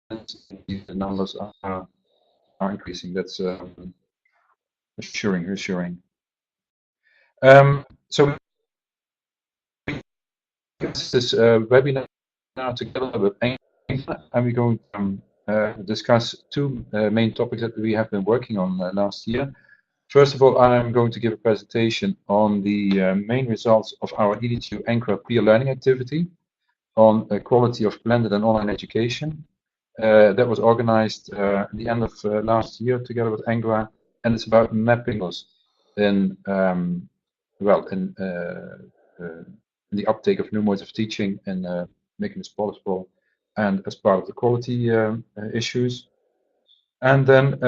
the numbers are increasing. That's reassuring. So this webinar together with ENQA, and we're going to discuss two main topics that we have been working on last year. First of all, I'm going to give a presentation on the main results of our EADTU-ENQA Peer Learning Activity on quality of blended and online education. That was organized at the end of last year together with ENQA, and it's about mapping us in the uptake of new modes of teaching and making this possible, and as part of the quality issues. And then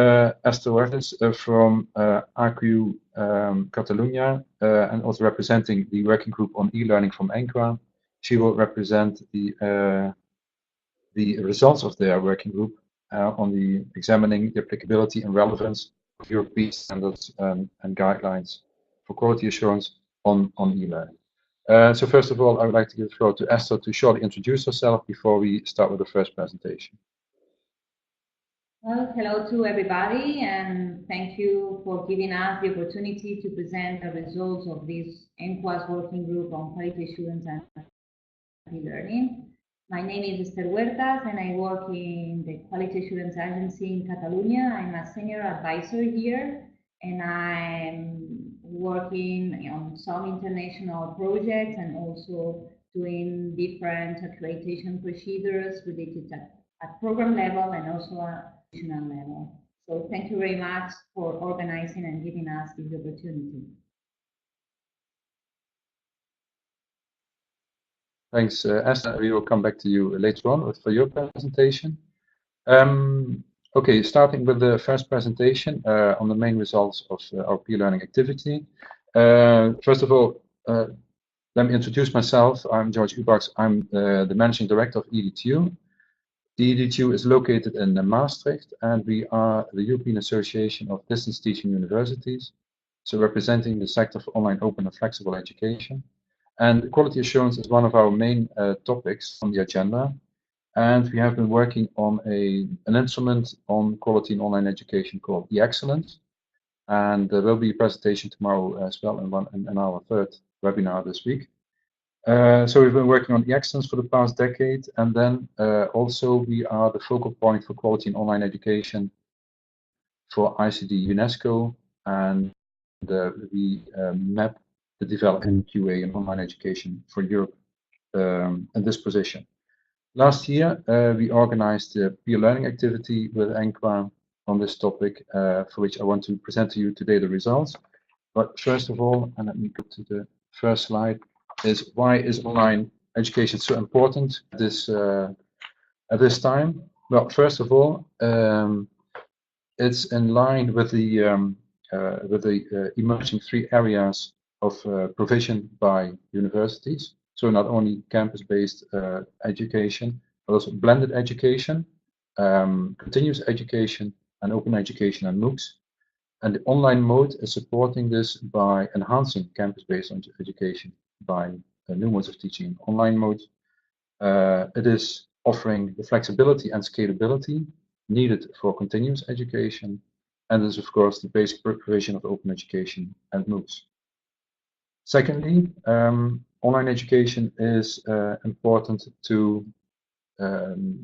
Esther Huertas from EADTU Catalunya, and also representing the working group on e-learning from ENQA. She will represent the results of their working group on the examining the applicability and relevance of European standards and guidelines for quality assurance on e-learning. So first of all, I would like to give the floor to Esther to shortly introduce herself before we start with the first presentation. Well, hello to everybody, and thank you for giving us the opportunity to present the results of this ENQA's working group on quality assurance and e-learning. My name is Esther Huertas, and I work in the Quality Assurance Agency in Catalunya. I'm a senior advisor here, and I'm working on some international projects and also doing different accreditation procedures related at program level and also at national level. So thank you very much for organizing and giving us this opportunity. Thanks, Esther. We will come back to you later on for your presentation. Okay, starting with the first presentation on the main results of our peer learning activity. First of all, let me introduce myself. I'm George Ubachs. I'm the Managing Director of EADTU. The EADTU is located in Maastricht, and we are the European Association of Distance Teaching Universities, so representing the sector for online, open, and flexible education. And quality assurance is one of our main topics on the agenda. And we have been working on an instrument on quality in online education called e-Excellence. And there will be a presentation tomorrow as well in our third webinar this week. So we've been working on e-Excellence for the past decade. And then also we are the focal point for quality in online education for ICD UNESCO. And we map the development in QA and online education for Europe in this position. Last year, we organized a peer learning activity with ENQA on this topic, for which I want to present to you today the results. But first of all, and let me go to the first slide, is why is online education so important at this time? Well, first of all, it's in line with the emerging three areas of provision by universities. So not only campus-based education, but also blended education, continuous education, and open education and MOOCs. And the online mode is supporting this by enhancing campus-based education by new modes of teaching in online mode. It is offering the flexibility and scalability needed for continuous education, and is of course the basic provision of open education and MOOCs. Secondly, online education is important to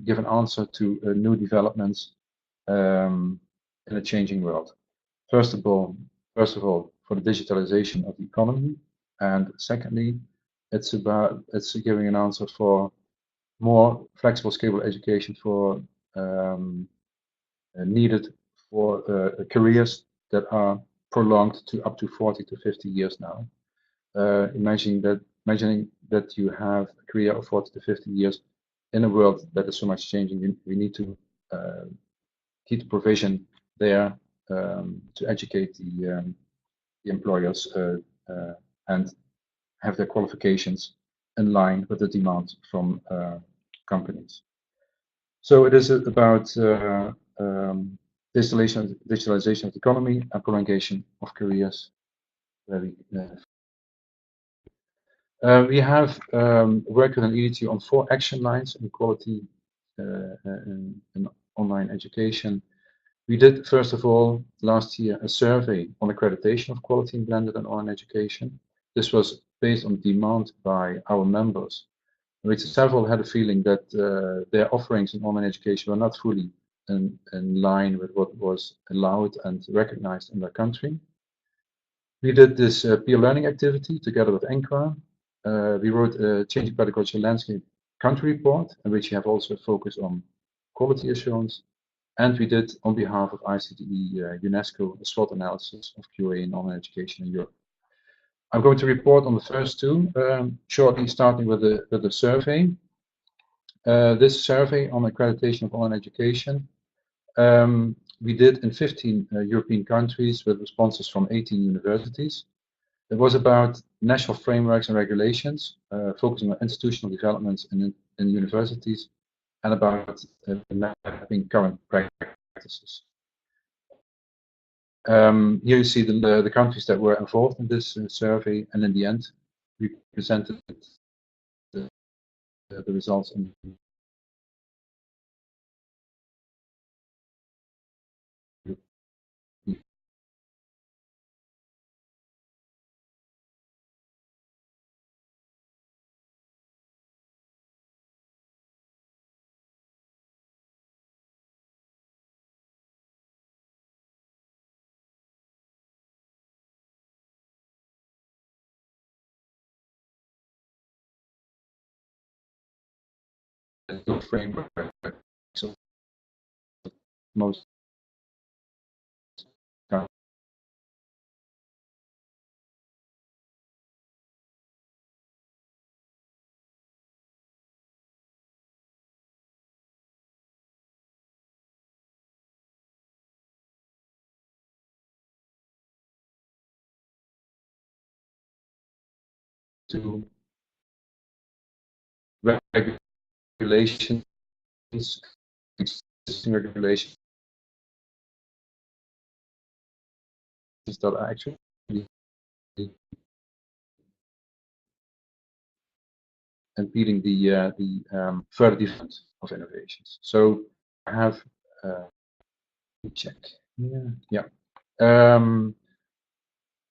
give an answer to new developments in a changing world. First of all, for the digitalization of the economy, and secondly, it's giving an answer for more flexible, scalable education for needed for careers that are prolonged to up to 40 to 50 years now. Imagining that you have a career of 40 to 50 years in a world that is so much changing, we need to keep the provision there to educate the employers and have their qualifications in line with the demand from companies. So it is about digitalization of the economy and prolongation of careers. We have worked with an EADTU on 4 action lines in quality in online education. We did, first of all, last year, a survey on accreditation of quality in blended and online education. This was based on demand by our members, which several had a feeling that their offerings in online education were not fully in line with what was allowed and recognized in their country. We did this peer learning activity together with ENQA. We wrote a Changing Pedagogical Landscape country report, in which we have also focused on quality assurance. And we did, on behalf of ICTE UNESCO, a SWOT analysis of QA in online education in Europe. I'm going to report on the first two shortly, starting with the survey. This survey on accreditation of online education we did in 15 European countries with responses from 18 universities. It was about national frameworks and regulations, focusing on institutional developments in universities, and about mapping current practices. Here you see the countries that were involved in this survey, and in the end, we presented the results in the framework. So most to regulations, existing regulations that are actually impeding the further development of innovations. So I have check. Yeah.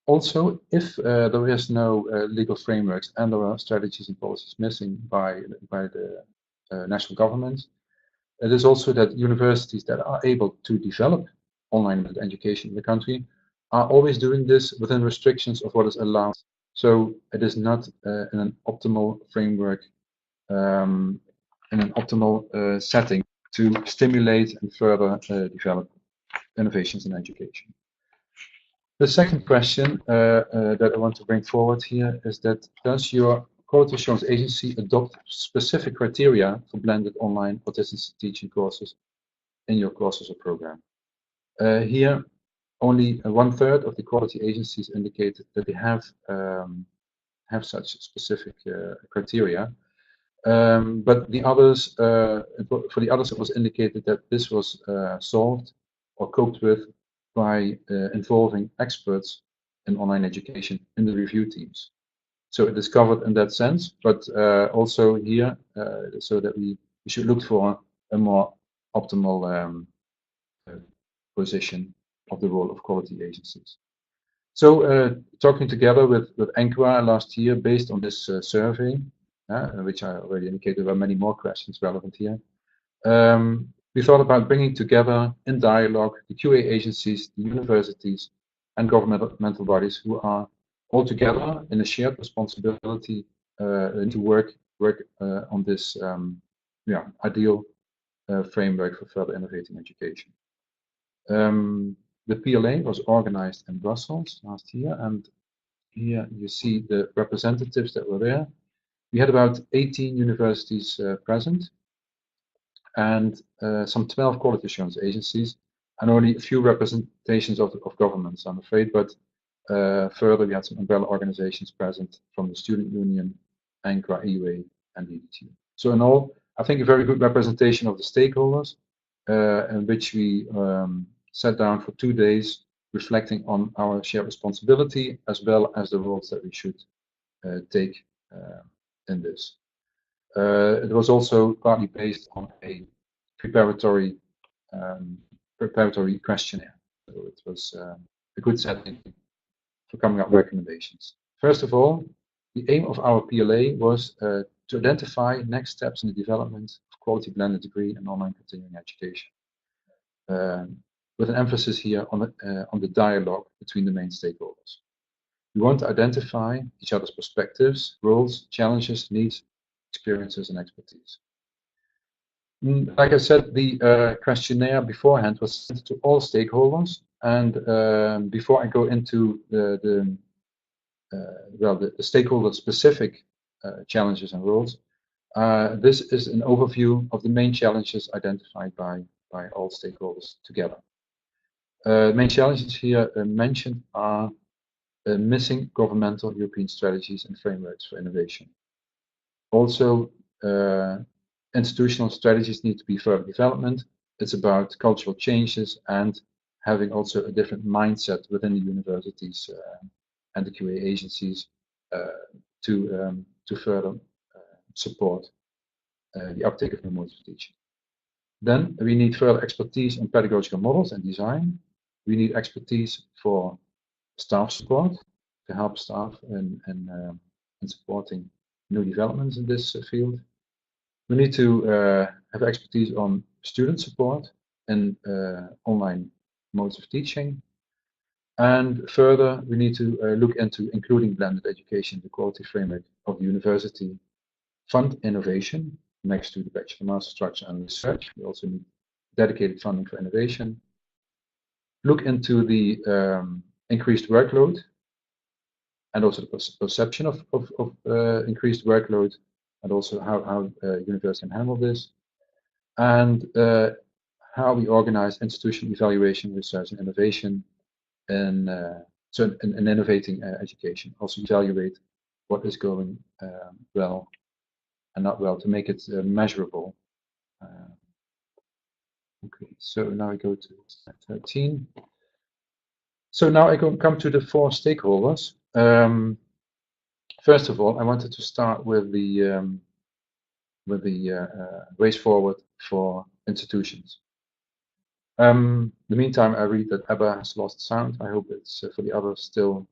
Also, if there is no legal frameworks and there are strategies and policies missing by the national government, it is also that universities that are able to develop online education in the country are always doing this within restrictions of what is allowed. So it is not in an optimal framework, in an optimal setting to stimulate and further develop innovations in education. The second question that I want to bring forward here is that does your quality assurance agency adopt specific criteria for blended online or distance teaching courses in your courses or program? Here, only 1/3 of the quality agencies indicated that they have such specific criteria. But the others, for the others, it was indicated that this was solved or coped with by involving experts in online education in the review teams. So it is covered in that sense, but also here, so that we should look for a more optimal position of the role of quality agencies. So talking together with ENQA last year, based on this survey, which I already indicated, there were many more questions relevant here. We thought about bringing together in dialogue the QA agencies, the universities, and governmental bodies who are all together in a shared responsibility to work on this ideal framework for further innovating education. The PLA was organized in Brussels last year, and here you see the representatives that were there. We had about 18 universities present, and some 12 quality assurance agencies, and only a few representations of governments, I'm afraid. But further, we had some umbrella organizations present from the Student Union, ENQA, EUA, and EADTU. So in all, I think a very good representation of the stakeholders, in which we sat down for 2 days, reflecting on our shared responsibility as well as the roles that we should take in this. It was also partly based on a preparatory questionnaire. So it was a good setting for coming up with recommendations. First of all, the aim of our PLA was to identify next steps in the development of quality blended degree and online continuing education, with an emphasis here on the dialogue between the main stakeholders. We want to identify each other's perspectives, roles, challenges, needs, experiences, and expertise. Like I said, the questionnaire beforehand was sent to all stakeholders, and before I go into the stakeholder-specific challenges and roles, this is an overview of the main challenges identified by all stakeholders together. Main challenges here mentioned are missing governmental European strategies and frameworks for innovation. Also, institutional strategies need to be further development. It's about cultural changes and having also a different mindset within the universities and the QA agencies to further support the uptake of new modes of teaching. Then we need further expertise on pedagogical models and design. We need expertise for staff support to help staff in supporting new developments in this field. We need to have expertise on student support and online modes of teaching. And further, we need to look into including blended education, the quality framework of the university, fund innovation next to the bachelor master structure and research. We also need dedicated funding for innovation. Look into the increased workload and also the perception of increased workload, and also how universities can handle this, and how we organize institutional evaluation, research, and innovation in innovating education. Also evaluate what is going well and not well to make it measurable. Okay, so now I go to slide 13. So now I come to the 4 stakeholders. First of all, I wanted to start with the ways forward for institutions. In the meantime, I read that Abba has lost sound. I hope it's for the others still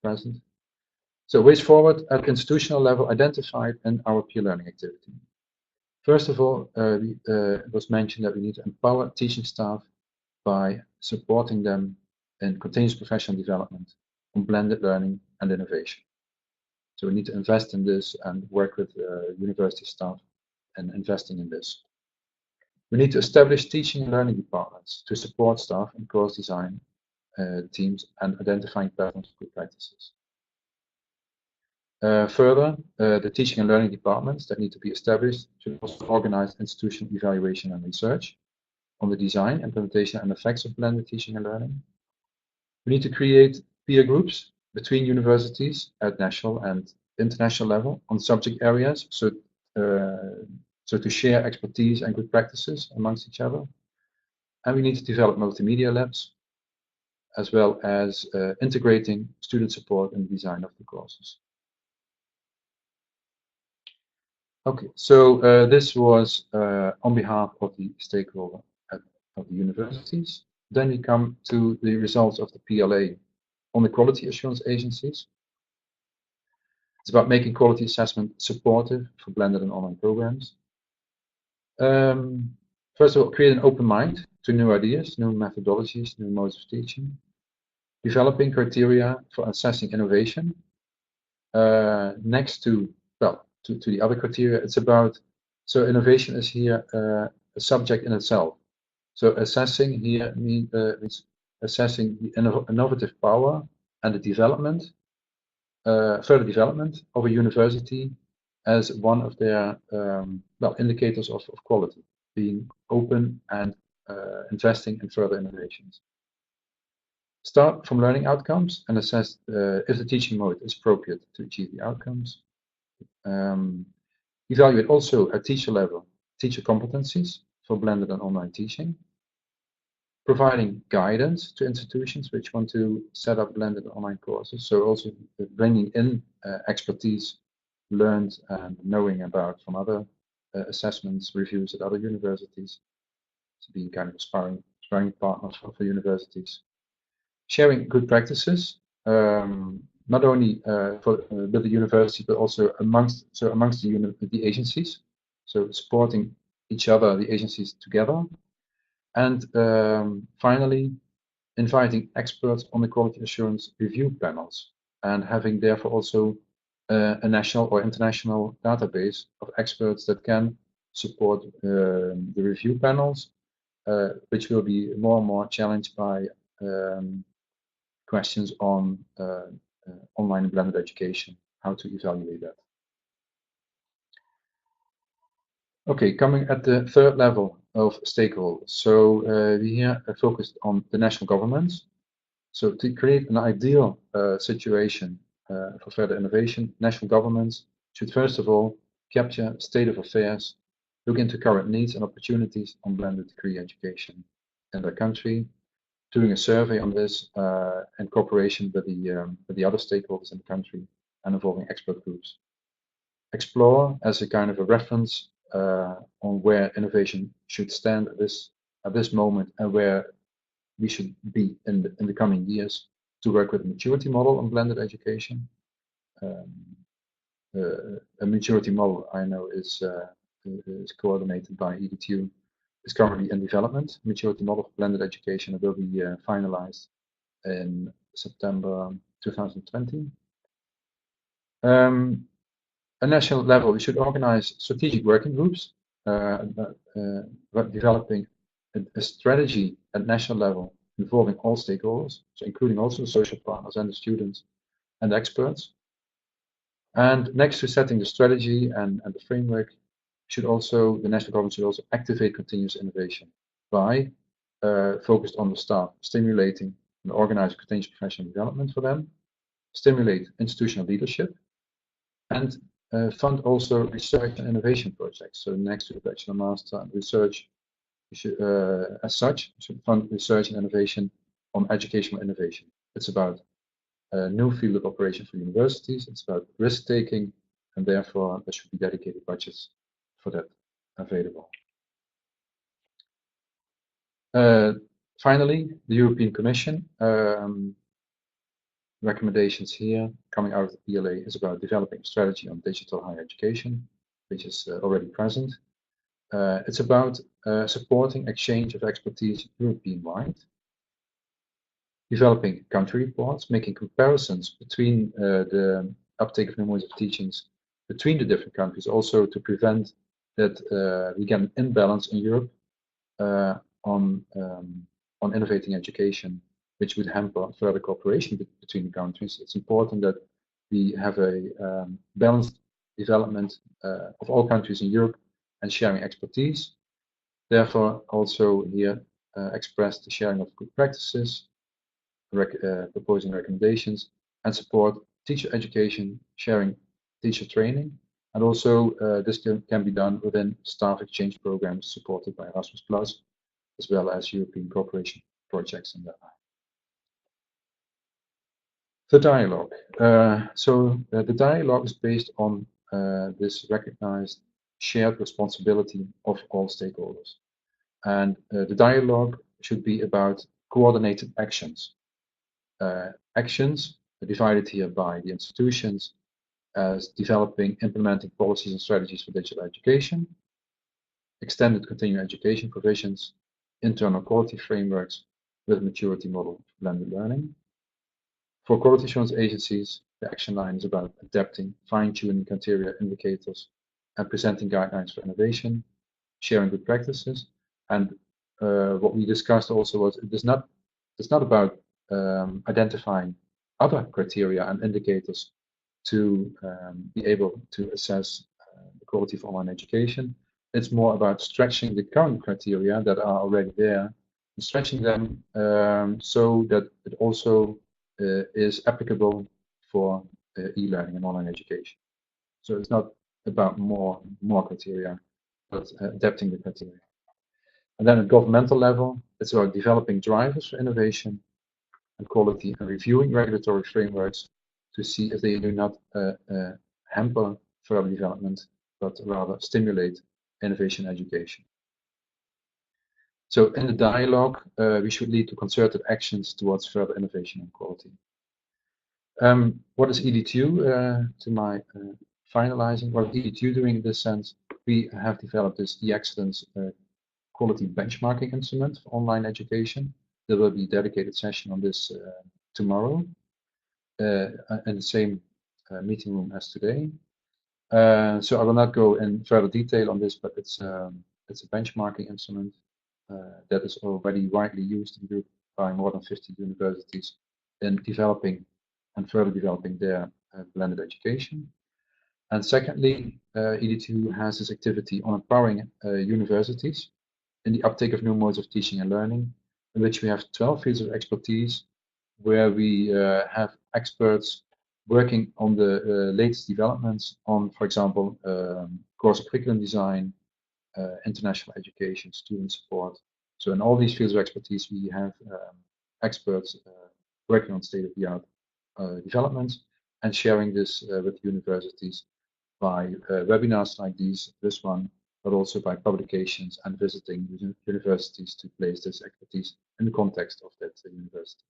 present. So ways forward at institutional level identified in our peer learning activity. First of all, it was mentioned that we need to empower teaching staff by supporting them in continuous professional development on blended learning and innovation. So we need to invest in this and work with university staff and investing in this. We need to establish teaching and learning departments to support staff in course design teams and identifying patterns of good practices. Further, the teaching and learning departments that need to be established should also organize institutional evaluation and research on the design, implementation, and effects of blended teaching and learning. We need to create peer groups between universities at national and international level on subject areas, so to share expertise and good practices amongst each other. And we need to develop multimedia labs, as well as integrating student support in the design of the courses. Okay, so this was on behalf of the stakeholder of the universities. Then we come to the results of the PLA on the quality assurance agencies. It's about making quality assessment supportive for blended and online programs. First of all, create an open mind to new ideas, new methodologies, new modes of teaching. Developing criteria for assessing innovation. Next to, well, to the other criteria, it's about, so innovation is here a subject in itself. So assessing here means assessing the innovative power and the development, further development of a university as one of their well, indicators of quality, being open and investing in further innovations. Start from learning outcomes and assess if the teaching mode is appropriate to achieve the outcomes. Evaluate also at teacher level, teacher competencies for blended and online teaching. Providing guidance to institutions which want to set up blended online courses. So also bringing in expertise learned and knowing about from other assessments, reviews at other universities, to be kind of a sparring partner for universities. Sharing good practices, not only with the university, but also amongst the agencies. So supporting each other, the agencies together. And finally, inviting experts on the quality assurance review panels, and having therefore also a national or international database of experts that can support the review panels, which will be more and more challenged by questions on online and blended education, how to evaluate that. Okay, coming at the third level of stakeholders. So we here are focused on the national governments. So to create an ideal situation for further innovation, national governments should first of all capture state of affairs, look into current needs and opportunities on blended degree education in their country, doing a survey on this in cooperation with the other stakeholders in the country and involving expert groups. Explore as a kind of a reference on where innovation should stand at this moment and where we should be in the coming years to work with a maturity model on blended education. A maturity model I know is coordinated by EADTU, is currently in development. Maturity model for blended education will be finalized in September 2020. At national level, we should organize strategic working groups, developing a strategy at national level involving all stakeholders, so including also the social partners and the students and experts. And next to setting the strategy and the framework, the national government should also activate continuous innovation by focused on the staff, stimulating and organizing continuous professional development for them, stimulate institutional leadership, and fund also research and innovation projects. So next to the bachelor, master, and research, we should, as such, should fund research and innovation on educational innovation. It's about a new field of operation for universities. It's about risk-taking, and therefore there should be dedicated budgets for that available. Finally, the European Commission recommendations here coming out of the PLA is about developing a strategy on digital higher education, which is already present. It's about supporting exchange of expertise European-wide, developing country reports, making comparisons between the uptake of new modes of teachings between the different countries, also to prevent that we get an imbalance in Europe on innovating education, which would hamper further cooperation between the countries. It's important that we have a balanced development of all countries in Europe and sharing expertise. Therefore, also here express the sharing of good practices, proposing recommendations, and support teacher education, sharing teacher training, and also this can be done within staff exchange programs supported by Erasmus+, as well as European cooperation projects in that line. The dialogue. The dialogue is based on this recognized shared responsibility of all stakeholders. And the dialogue should be about coordinated actions. Actions are divided here by the institutions as developing, implementing policies and strategies for digital education, extended continuing education provisions, internal quality frameworks with maturity model for blended learning. For quality assurance agencies, the action line is about adapting, fine-tuning criteria, indicators, and presenting guidelines for innovation, sharing good practices. And what we discussed also was it's not about identifying other criteria and indicators to be able to assess the quality of online education. It's more about stretching the current criteria that are already there, and stretching them so that it also is applicable for e-learning and online education. So it's not about more criteria, but adapting the criteria. And then at governmental level, it's about developing drivers for innovation and quality and reviewing regulatory frameworks to see if they do not hamper further development, but rather stimulate innovation education. So in the dialogue, we should lead to concerted actions towards further innovation and quality. What is EADTU? To my finalizing, what is EADTU doing in this sense? We have developed this e-excellence quality benchmarking instrument for online education. There will be a dedicated session on this tomorrow in the same meeting room as today. So I will not go in further detail on this, but it's a benchmarking instrument that is already widely used in Europe by more than 50 universities in developing and further developing their blended education. And secondly, EADTU has this activity on empowering universities in the uptake of new modes of teaching and learning, in which we have 12 fields of expertise, where we have experts working on the latest developments on, for example, course curriculum design, international education, student support. So in all these fields of expertise, we have experts working on state-of-the-art developments and sharing this with universities by webinars like this one, but also by publications and visiting universities to place this expertise in the context of that university.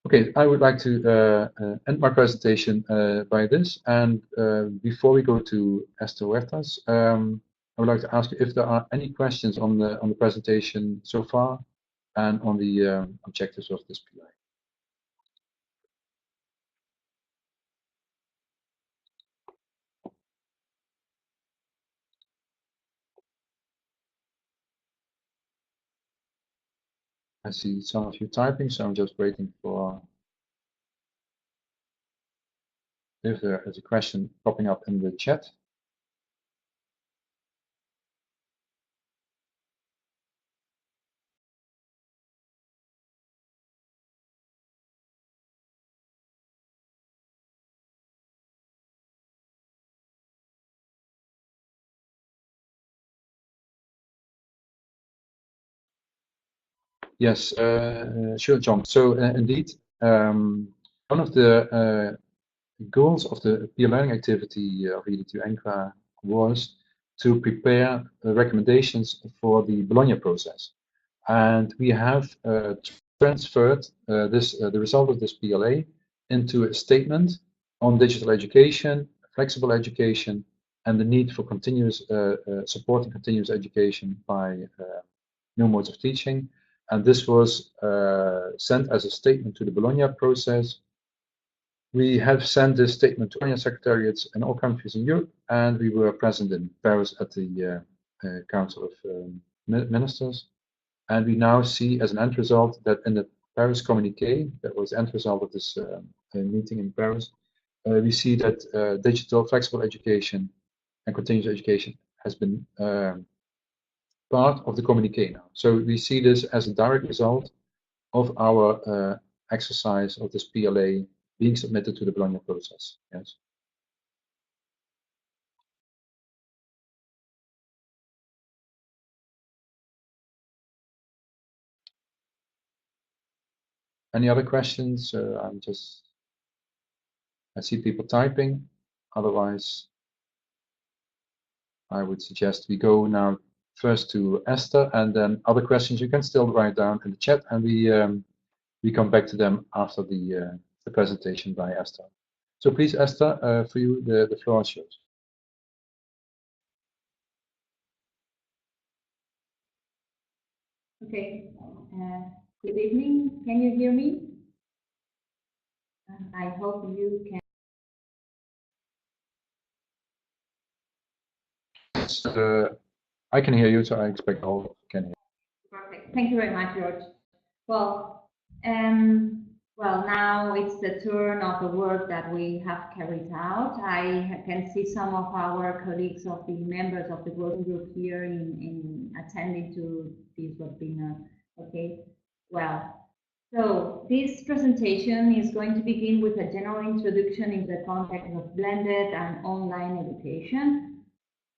Okay, I would like to end my presentation by this, and before we go to Esther Huertas, I would like to ask if there are any questions on the presentation so far and on the objectives of this PI. I see some of you typing, so I'm just waiting for if there is a question popping up in the chat. Yes, sure, John. So indeed, one of the goals of the peer learning activity of EADTU-ENQA was to prepare recommendations for the Bologna process. And we have transferred the result of this PLA into a statement on digital education, flexible education, and the need for continuous supporting continuous education by new modes of teaching. And this was sent as a statement to the Bologna process. We have sent this statement to Bologna secretariats in all countries in Europe, and we were present in Paris at the Council of Ministers. And we now see as an end result that in the Paris communique, that was the end result of this meeting in Paris, we see that digital flexible education and continuous education has been part of the communique now. So we see this as a direct result of our exercise of this PLA being submitted to the Bologna process. Yes. Any other questions? I see people typing. Otherwise, I would suggest we go now first to Esther, and then other questions you can still write down in the chat, and we come back to them after the presentation by Esther. So please, Esther, for you, the floor is yours. Okay. Good evening. Can you hear me? I hope you can. I can hear you, so I expect all can hear. Perfect. Thank you very much, George. Well, well, now it's the turn of the work that we have carried out. I can see some of our colleagues of the members of the working group here in attending to this webinar. Okay, well, so this presentation is going to begin with a general introduction in the context of blended and online education.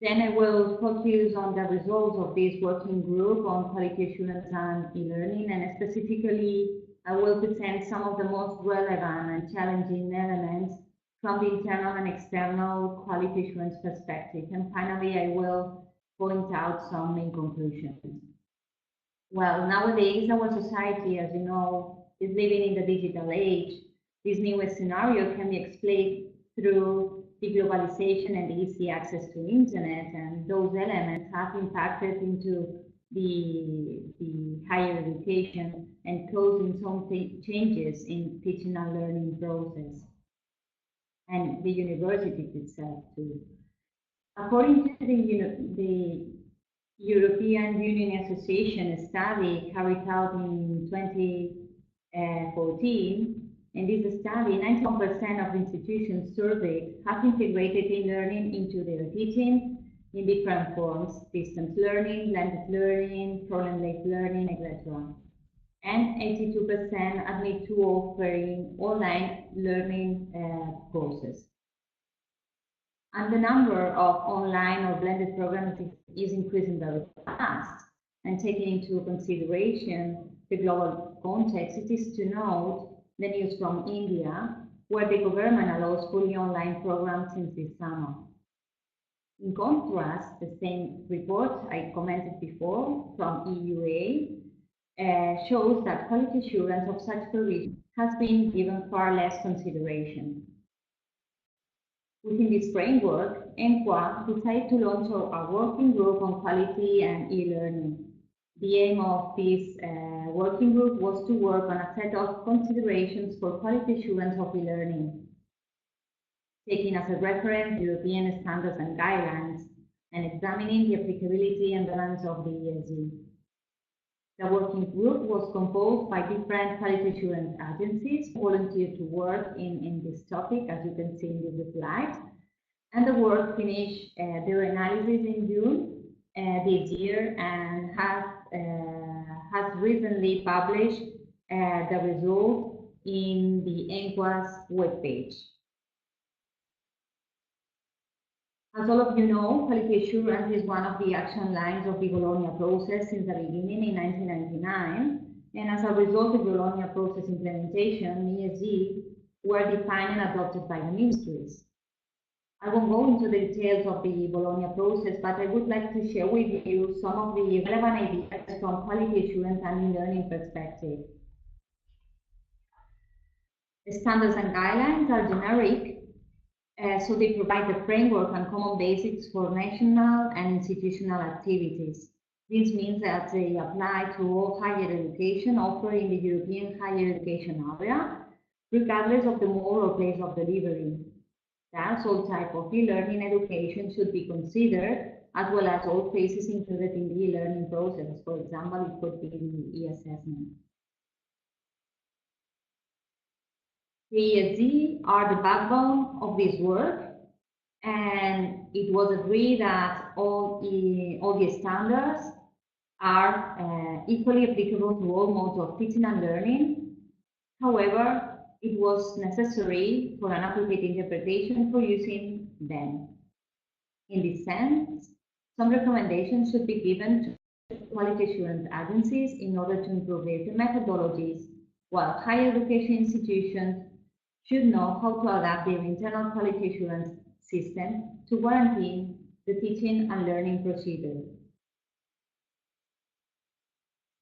Then I will focus on the results of this working group on quality assurance and e-learning, and specifically I will present some of the most relevant and challenging elements from the internal and external quality assurance perspective. And finally, I will point out some main conclusions. Well, nowadays, our society, as you know, is living in the digital age. This newest scenario can be explained through the globalization and the easy access to internet, and those elements have impacted into the higher education and causing some changes in teaching and learning process and the university itself too. According to the European Union Association study carried out in 2014, in this study, 91% of institutions surveyed have integrated e-learning into their teaching in different forms: distance learning, blended learning, problem-based learning, etc. And 82% admit to offering online learning courses. And the number of online or blended programs is increasing very fast. And taking into consideration the global context, it is to note the news from India, where the government allows fully online programs since this summer. In contrast, the same report I commented before from EUA shows that quality assurance of such provision has been given far less consideration. Within this framework, ENQA decided to launch a working group on quality and e-learning. The aim of this working group was to work on a set of considerations for quality assurance of e-learning, taking as a reference European standards and guidelines, and examining the applicability and relevance of the ESG. The working group was composed by different quality assurance agencies who volunteered to work in this topic, as you can see in this slide. And the work finished their analysis in June this year and has recently published the result in the ENQA's webpage. As all of you know, quality assurance is one of the action lines of the Bologna process since the beginning in 1999, and as a result of the Bologna process implementation, ESG were defined and adopted by the ministries. I won't go into the details of the Bologna process, but I would like to share with you some of the relevant ideas from quality assurance and e-learning perspective. The standards and guidelines are generic, so they provide the framework and common basics for national and institutional activities. This means that they apply to all higher education offered in the European higher education area, regardless of the mode or place of delivery. Thus, all type of e-learning education should be considered, as well as all phases included in the e-learning process. For example, it could be the e-assessment. The ESG are the backbone of this work, and it was agreed that all the standards are equally applicable to all modes of teaching and learning. However, it was necessary for an appropriate interpretation for using them. In this sense, some recommendations should be given to quality assurance agencies in order to improve their methodologies, while higher education institutions should know how to adapt their internal quality assurance system to guarantee the teaching and learning procedure.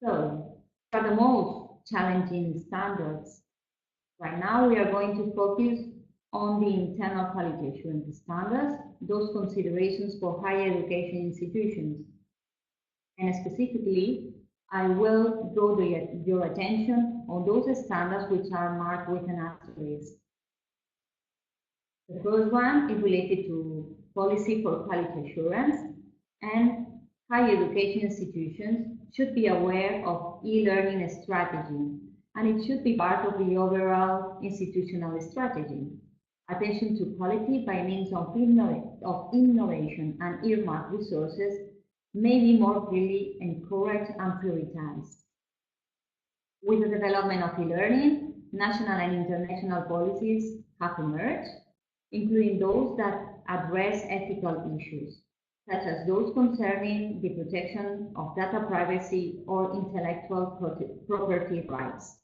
So, what are the most challenging standards? Right now, we are going to focus on the internal quality assurance standards, those considerations for higher education institutions. And specifically, I will draw your attention on those standards which are marked with an asterisk. The first one is related to policy for quality assurance, and higher education institutions should be aware of e-learning strategy, and it should be part of the overall institutional strategy. Attention to quality by means of innovation and earmarked resources may be more clearly encouraged and prioritized. With the development of e-learning, national and international policies have emerged, including those that address ethical issues, such as those concerning the protection of data privacy or intellectual property rights,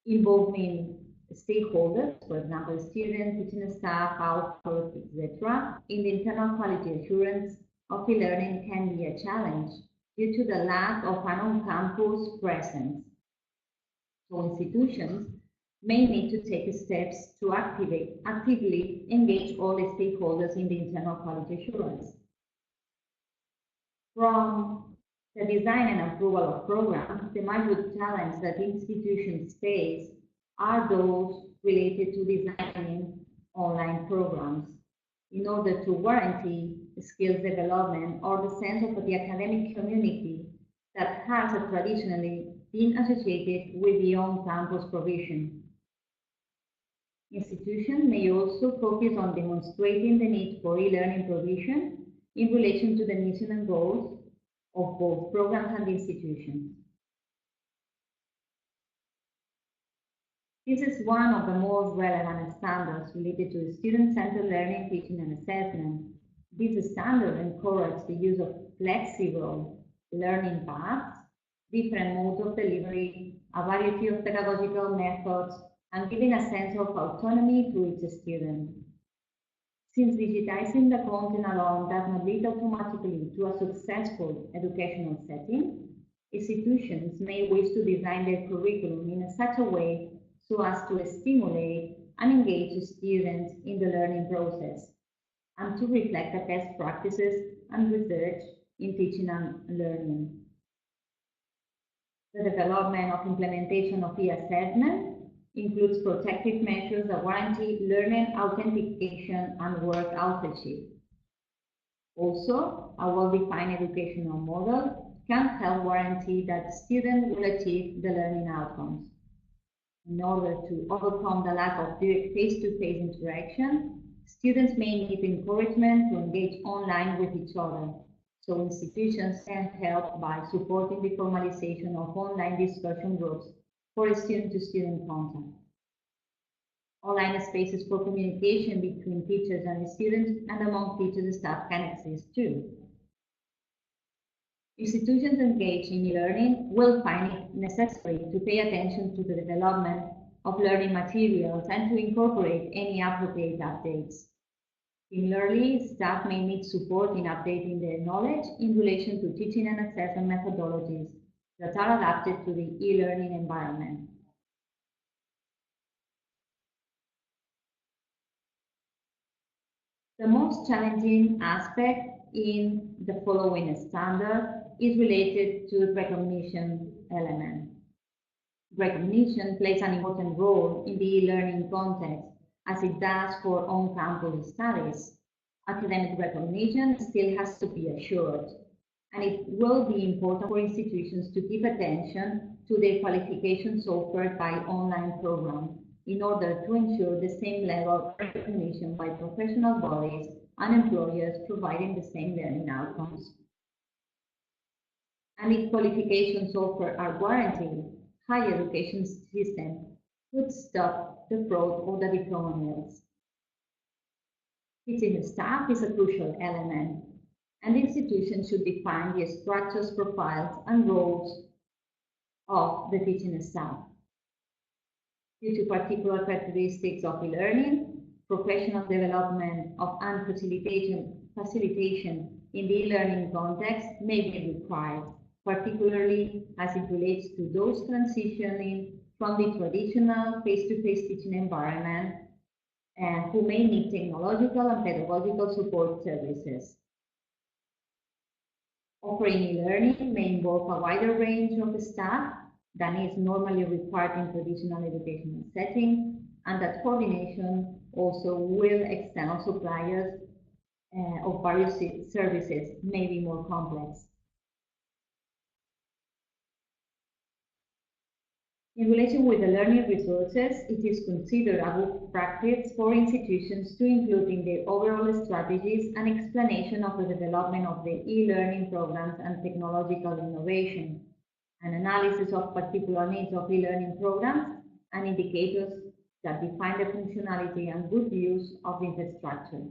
involving stakeholders, for example, students, teaching staff, outputs, etc., in the internal quality assurance of e-learning can be a challenge due to the lack of an on-campus presence. So institutions may need to take steps to actively engage all the stakeholders in the internal quality assurance. From the design and approval of programs, the major challenge that institutions face are those related to designing online programs in order to guarantee skills development or the sense of the academic community that has traditionally been associated with the on-campus provision. Institutions may also focus on demonstrating the need for e-learning provision in relation to the mission and goals of both programs and institutions. This is one of the most relevant standards related to student-centered learning, teaching, and assessment. This standard encourages the use of flexible learning paths, different modes of delivery, a variety of pedagogical methods, and giving a sense of autonomy to each student. Since digitizing the content alone does not lead automatically to a successful educational setting, institutions may wish to design their curriculum in such a way so as to stimulate and engage students in the learning process, and to reflect the best practices and research in teaching and learning. The development of implementation of e-assessment includes protective measures that guarantee learning authentication and work authorship. Also, a well-defined educational model can help guarantee that students will achieve the learning outcomes. In order to overcome the lack of direct face-to-face interaction, students may need encouragement to engage online with each other. So institutions can help by supporting the formalization of online discussion groups for student-to-student contact. Online spaces for communication between teachers and students and among teachers and staff can exist too. Institutions engaged in e-learning will find it necessary to pay attention to the development of learning materials and to incorporate any appropriate updates. Similarly, staff may need support in updating their knowledge in relation to teaching and assessment methodologies that are adapted to the e-learning environment. The most challenging aspect in the following standard is related to the recognition element. Recognition plays an important role in the e-learning context, as it does for on-campus studies. Academic recognition still has to be assured, and it will be important for institutions to give attention to the qualifications offered by online programs in order to ensure the same level of recognition by professional bodies and employers providing the same learning outcomes. And if qualifications offered are guaranteed, higher education system would stop the fraud of the diploma mills. Teaching staff is a crucial element, and institutions should define the structures, profiles, and roles of the teaching staff. Due to particular characteristics of e-learning, professional development of and facilitation in the e-learning context may be required, particularly as it relates to those transitioning from the traditional face-to-face teaching environment and who may need technological and pedagogical support services. Offering e-learning may involve a wider range of staff than is normally required in traditional educational settings, and that coordination also with external suppliers of various services may be more complex. In relation with the learning resources, it is considered a good practice for institutions to include in their overall strategies an explanation of the development of the e-learning programs and technological innovation, an analysis of particular needs of e-learning programs, and indicators that define the functionality and good use of the infrastructure.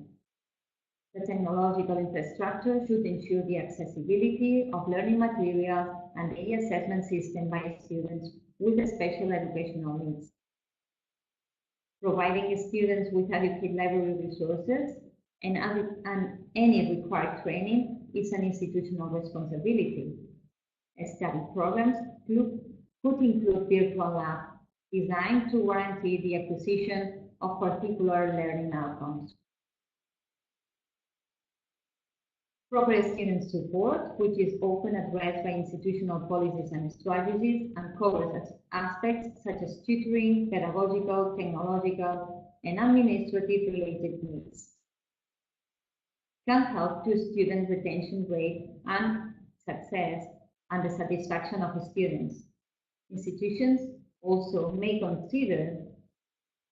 The technological infrastructure should ensure the accessibility of learning materials and the e-assessment system by students with special educational needs. providing students with adequate library resources and any required training is an institutional responsibility. Study programs could include virtual labs designed to guarantee the acquisition of particular learning outcomes. Proper student support, which is often addressed by institutional policies and strategies and covers aspects such as tutoring, pedagogical, technological, and administrative related needs, can help to student retention rate and success and the satisfaction of students. Institutions also may consider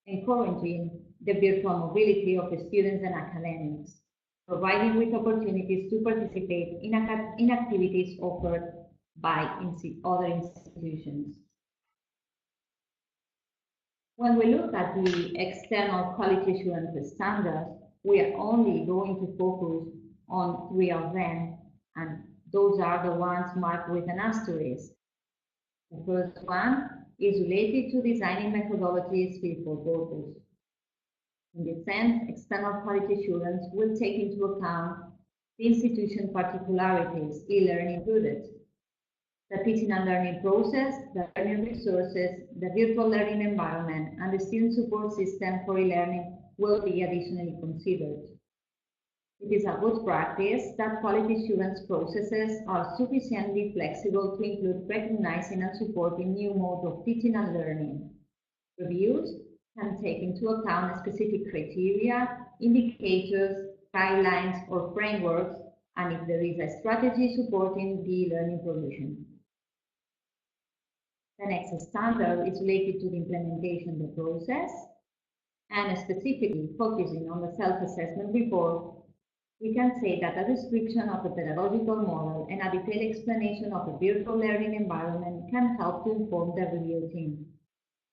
encouraging the virtual mobility of the students and academics, providing with opportunities to participate in activities offered by other institutions. When we look at the external quality assurance standards, we are only going to focus on 3 of them, and those are the ones marked with an asterisk. The first one is related to designing methodologies fit for purpose. In this sense, external quality assurance will take into account the institution particularities, e-learning included, the teaching and learning process, the learning resources, the virtual learning environment, and the student support system for e-learning will be additionally considered. It is a good practice that quality assurance processes are sufficiently flexible to include recognizing and supporting new modes of teaching and learning. Reviews can take into account specific criteria, indicators, guidelines, or frameworks, and if there is a strategy supporting the learning provision. The next standard is related to the implementation of the process, and specifically focusing on the self-assessment report. We can say that a description of the pedagogical model and a detailed explanation of the virtual learning environment can help to inform the review team.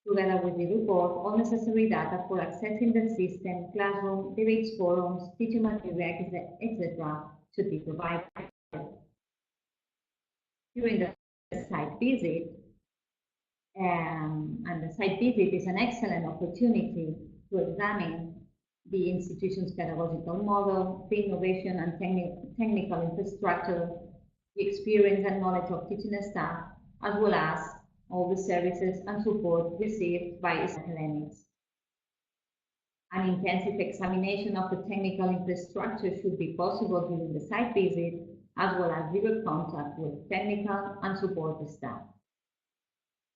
Together with the report, all necessary data for accessing the system, classroom, debates forums, teaching materials, etc. should be provided. During the site visit, and the site visit is an excellent opportunity to examine the institution's pedagogical model, the innovation and technical infrastructure, the experience and knowledge of teaching staff, as well as all the services and support received by its academics. An intensive examination of the technical infrastructure should be possible during the site visit, as well as direct contact with technical and support staff.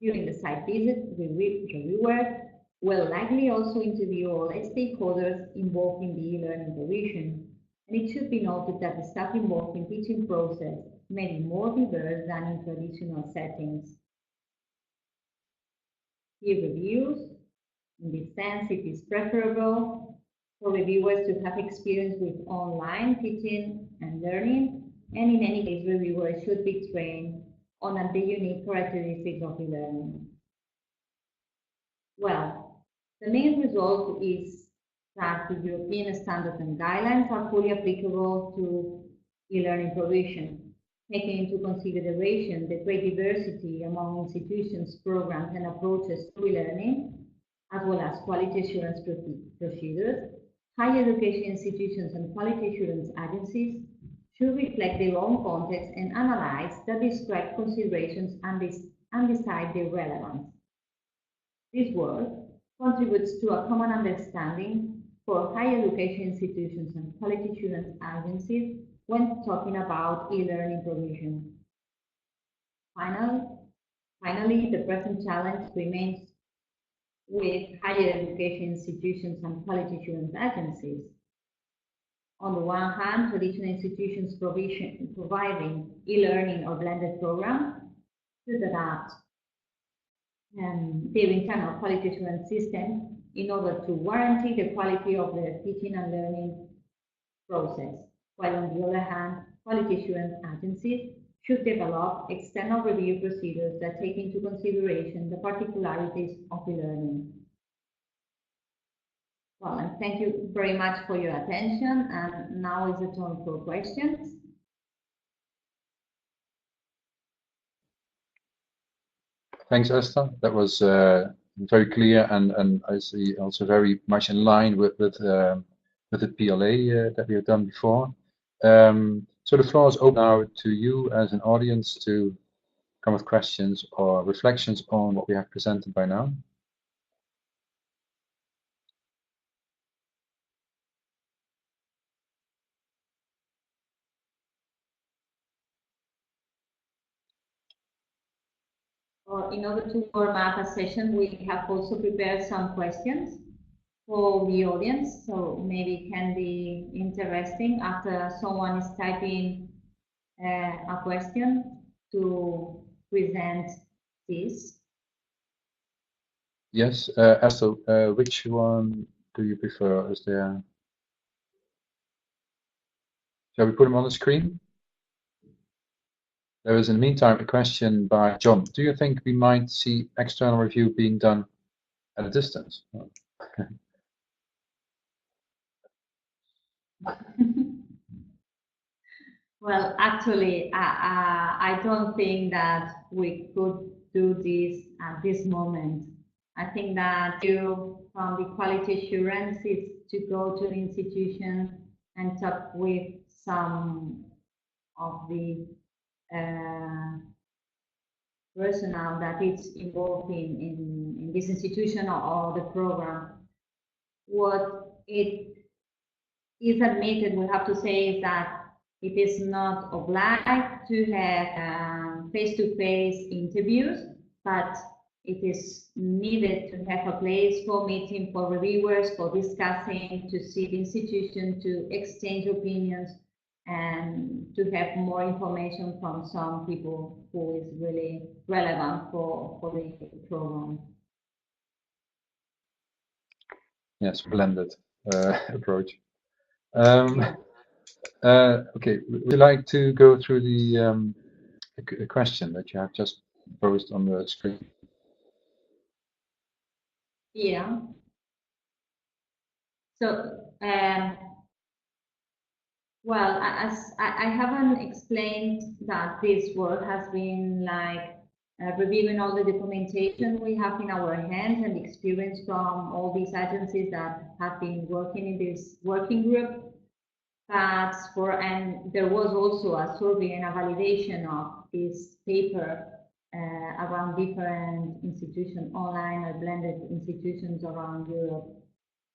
During the site visit, the reviewer will likely also interview all stakeholders involved in the e-learning provision, and it should be noted that the staff involved in teaching process may be more diverse than in traditional settings. Peer reviews, in this sense, it is preferable for reviewers to have experience with online teaching and learning, and in any case, reviewers should be trained on the unique characteristics of e-learning. Well, the main result is that the European standards and guidelines are fully applicable to e-learning provision, taking into consideration the great diversity among institutions, programs, and approaches to e-learning, as well as quality assurance procedures. Higher education institutions and quality assurance agencies should reflect their own context and analyze the described considerations and decide their relevance. This work contributes to a common understanding for higher education institutions and quality assurance agencies when talking about e-learning provision. Finally, the present challenge remains with higher education institutions and quality assurance agencies. On the one hand, traditional institutions providing e-learning or blended programs should adapt their internal quality assurance system in order to guarantee the quality of the teaching and learning process, while on the other hand, quality assurance agencies should develop external review procedures that take into consideration the particularities of the learning. Well, and thank you very much for your attention, and now is the turn for questions. Thanks, Esther. That was very clear and I see also very much in line with the PLA that we have done before. So the floor is open now to you as an audience to come with questions or reflections on what we have presented by now. In order to format a session, we have also prepared some questions for the audience, so maybe it can be interesting after someone is typing a question to present this. Yes, Esther, which one do you prefer? Is there? Shall we put them on the screen? There is, in the meantime, a question by John. Do you think we might see external review being done at a distance? Well, actually, I don't think that we could do this at this moment. I think that from the quality assurance is to go to the institution and talk with some of the personnel that is involved in this institution or the program. What it is admitted, we have to say, is that it is not obliged to have face-to-face interviews, but it is needed to have a place for meeting, for reviewers, for discussing, to see the institution, to exchange opinions, and to have more information from some people who is really relevant for the program. Yes, blended approach. Okay, would you like to go through the question that you have just posed on the screen? Yeah. So, well, as I haven't explained that this work has been like reviewing all the documentation we have in our hands and experience from all these agencies that have been working in this working group. And there was also a survey and a validation of this paper around different institutions, online or blended institutions around Europe.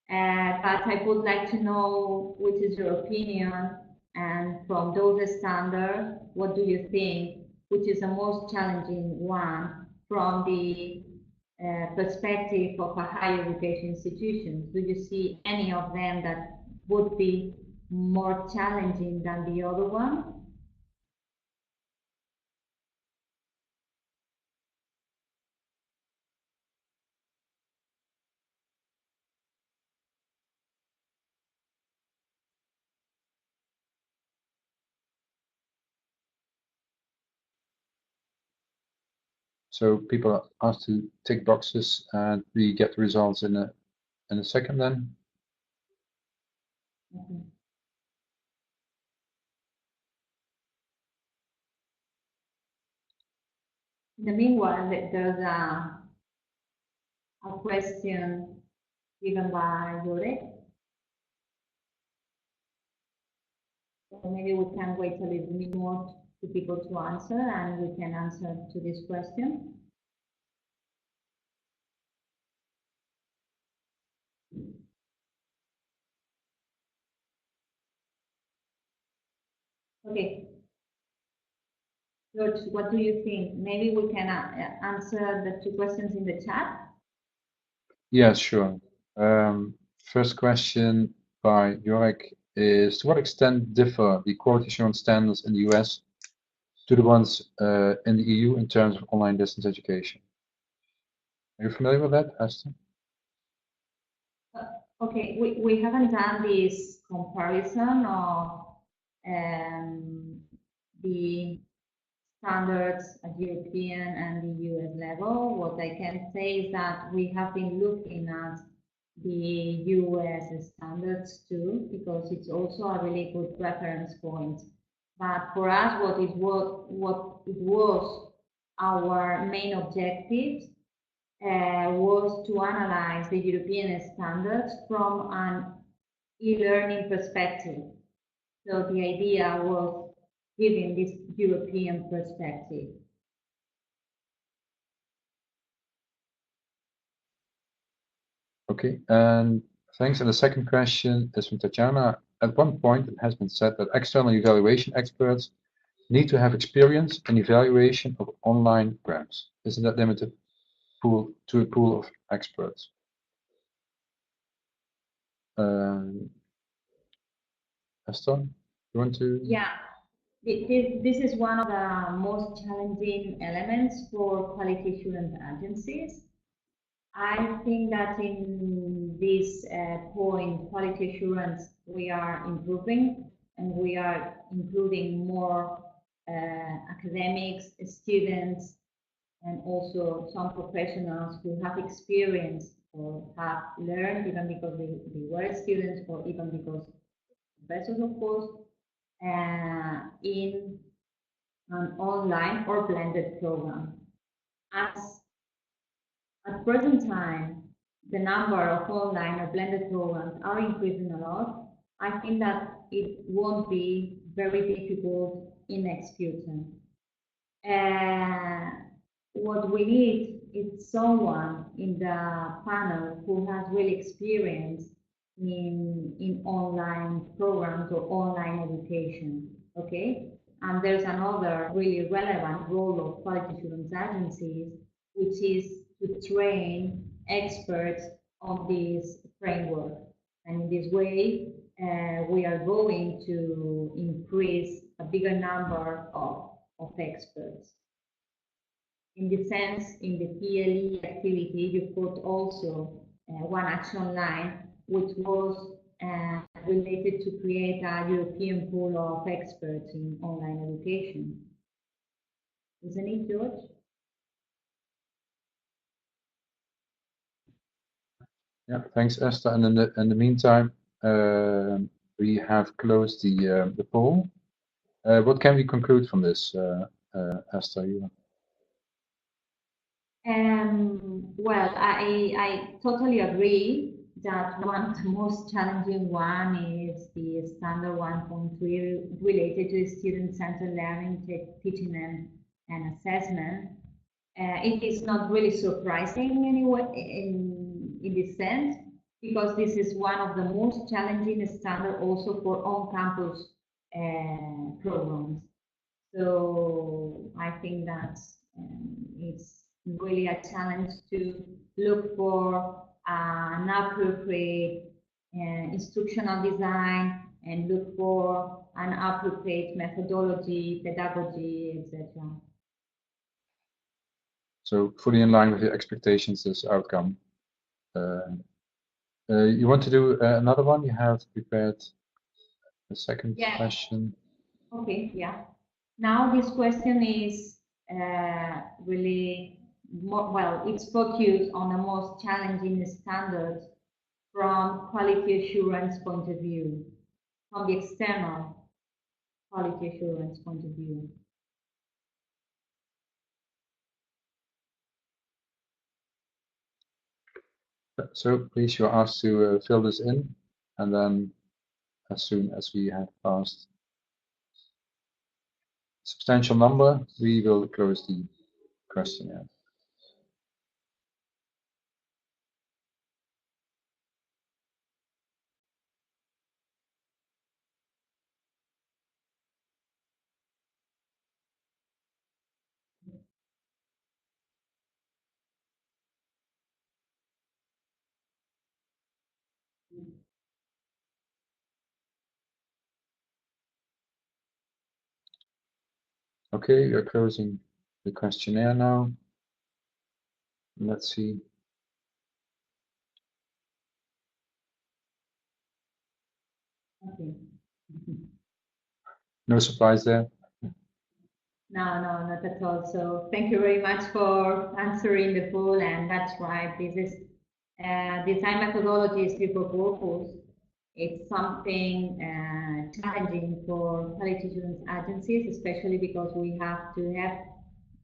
But I would like to know which is your opinion, and from those standards, what do you think, which is the most challenging one from the perspective of a higher education institution? Do you see any of them that would be more challenging than the other one? So people are asked to tick boxes, and we get the results in a second. Then. Okay. In the meanwhile, there's a question given by Yore. So maybe we can wait a little bit more to people to answer, and we can answer to this question. Okay. George, what do you think? Maybe we can answer the two questions in the chat. Yeah, sure. First question by Jurek is: to what extent differ the quality assurance standards in the US to the ones in the EU in terms of online distance education? Are you familiar with that, Esther? Okay, we haven't done this comparison of the standards at European and the US level. What I can say is that we have been looking at the US standards too, because it's also a really good reference point. But for us, what it was our main objective was to analyze the European standards from an e-learning perspective. So the idea was giving this European perspective. Okay, and thanks. And the second question is from Tatjana. At one point, it has been said that external evaluation experts need to have experience in evaluation of online grants. Isn't that limited to a pool of experts? Esther, you want to? Yeah, this is one of the most challenging elements for quality assurance agencies. I think that in this point, quality assurance, we are improving and we are including more academics, students, and also some professionals who have experience or have learned even because they were students or even because professors, of course, in an online or blended program. As at present time, the number of online or blended programs are increasing a lot. I think that it won't be very difficult in next future. What we need is someone in the panel who has real experience in online programs or online education, okay? And there's another really relevant role of quality assurance agencies, which is to train experts on this framework. And in this way, we are going to increase a bigger number of experts. In the sense, in the PLE activity, you put also one action line, which was related to create a European pool of experts in online education. Isn't it, George? Yeah, thanks, Esther. And in the meantime, we have closed the poll. What can we conclude from this, Esther? Well, I totally agree that one of the most challenging one is the standard 1.3 related to student-centered learning, teaching and assessment. It is not really surprising anyway in this sense, because this is one of the most challenging standards also for on-campus programs. So I think that it's really a challenge to look for an appropriate instructional design and look for an appropriate methodology, pedagogy, etc. So fully in line with your expectations, this outcome. You want to do another one? You have prepared the second question. Okay, yeah. Now this question is really more, well, it's focused on the most challenging standards from quality assurance point of view, from the external quality assurance point of view. So please, you're asked to fill this in, and then as soon as we have passed a substantial number, we will close the questionnaire. Okay, we are closing the questionnaire now. Let's see. Okay. No surprise there. No, not at all. So thank you very much for answering the poll, and that's right. This is design methodology is fit for purpose. It's something challenging for quality assurance agencies, especially because we have to have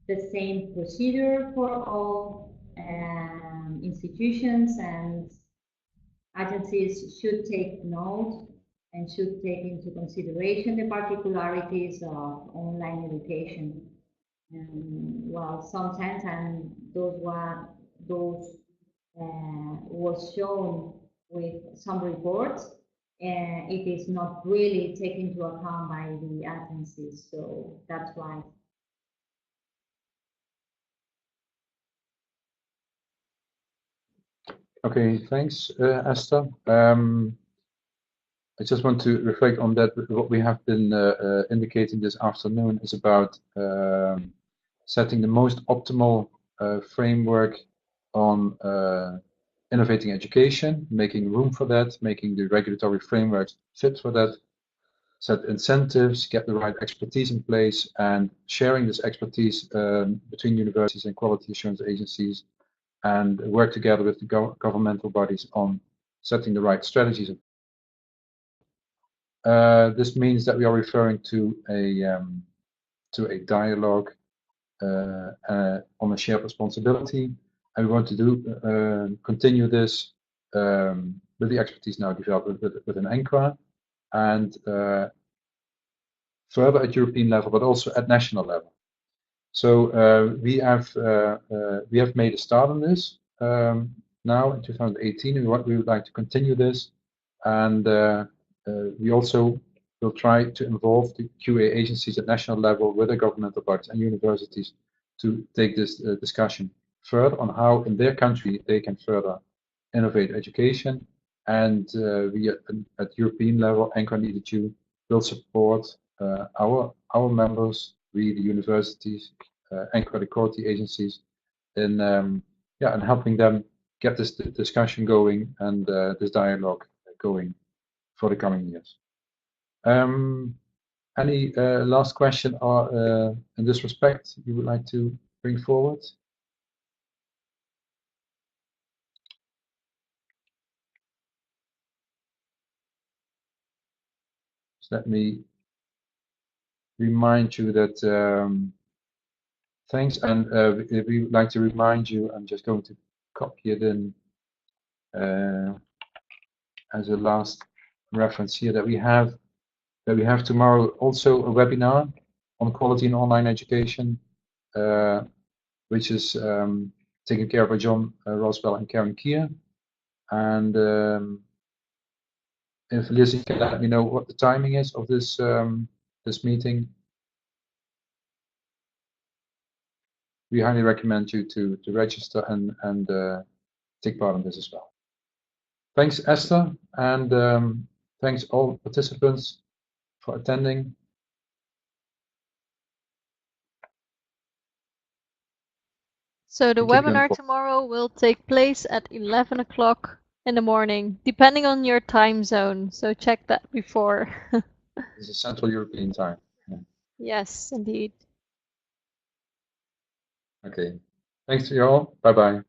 the same procedure for all institutions and agencies should take note and should take into consideration the particularities of online education. While sometimes those was shown with some reports, it is not really taken into account by the agencies. So that's why. Okay, thanks, Esther. I just want to reflect on that. What we have been indicating this afternoon is about setting the most optimal framework on innovating education, making room for that, making the regulatory framework fit for that, set incentives, get the right expertise in place, and sharing this expertise between universities and quality assurance agencies, and work together with the governmental bodies on setting the right strategies. This means that we are referring to a dialogue on a shared responsibility, and we want to continue this with the expertise now developed within ENQA, and further at European level, but also at national level. So we have made a start on this now in 2018, and we would like to continue this, and we also will try to involve the QA agencies at national level with the governmental bodies and universities to take this discussion further on how in their country they can further innovate education, and we at European level, ENQA and EADTU will support our members, we the universities, ENQA the quality agencies, in and helping them get this discussion going and this dialogue going for the coming years. Any last question or in this respect you would like to bring forward? So let me remind you that thanks, and we would like to remind you, I'm just going to copy it in as a last reference here, that we have tomorrow also a webinar on quality in online education, which is taken care of by John Roswell and Karen Kier. And if Lizzie can let me know what the timing is of this this meeting, we highly recommend you to register and take part in this as well. Thanks, Esther, and thanks all participants for attending. So the webinar tomorrow will take place at 11 o'clock in the morning, depending on your time zone. So check that before. This is Central European time. Yeah. Yes, indeed. Okay. Thanks to you all. Bye-bye.